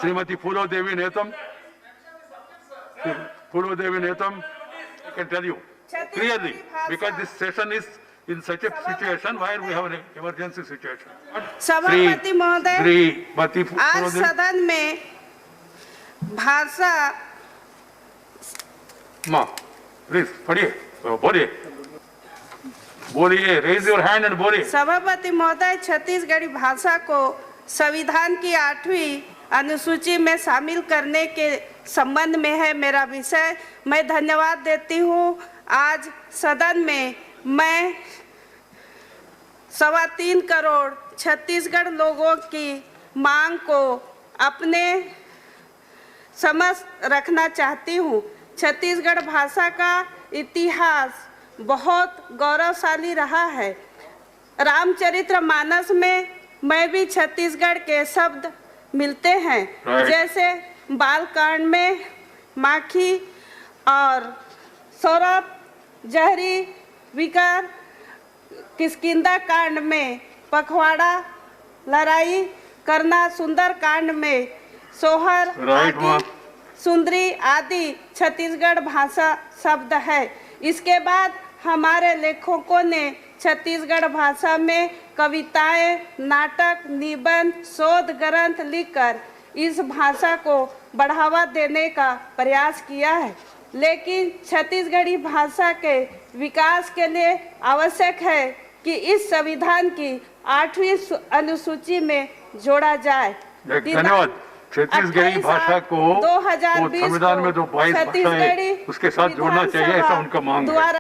Srimati Phulo Devi Netam, I can tell you clearly, because this session is in such a situation where we have an emergency situation. सभापति महोदय, श्रीमती आज सदन में भाषा माँ please पढ़िए, बोलिए, रेज योर हैंड एंड बोलिए। सभापति महोदय, छत्तीसगढ़ी भाषा को संविधान की 8वीं अनुसूची में शामिल करने के संबंध में है मेरा विषय। मैं धन्यवाद देती हूँ। आज सदन में मैं 3.25 करोड़ छत्तीसगढ़ लोगों की मांग को अपने समझ रखना चाहती हूँ। छत्तीसगढ़ भाषा का इतिहास बहुत गौरवशाली रहा है। रामचरितमानस में मैं भी छत्तीसगढ़ के शब्द मिलते हैं, जैसे बालकांड में माखी और सौरभ जहरी विकार, किष्किंधा कांड में पखवाड़ा लड़ाई करना, सुंदर कांड में सोहर आदि, सुंदरी आदि छत्तीसगढ़ भाषा शब्द है। इसके बाद हमारे लेखकों ने छत्तीसगढ़ भाषा में कविताएं, नाटक, निबंध, शोध ग्रंथ लिखकर इस भाषा को बढ़ावा देने का प्रयास किया है। लेकिन छत्तीसगढ़ी भाषा के विकास के लिए आवश्यक है कि इस संविधान की 8वीं अनुसूची में जोड़ा जाए। धन्यवाद। छत्तीसगढ़ी भाषा को 2020 संविधान में जो 22 भाषाएं उसके साथ जोड़ना चाहिए, ऐसा उनका मांग है।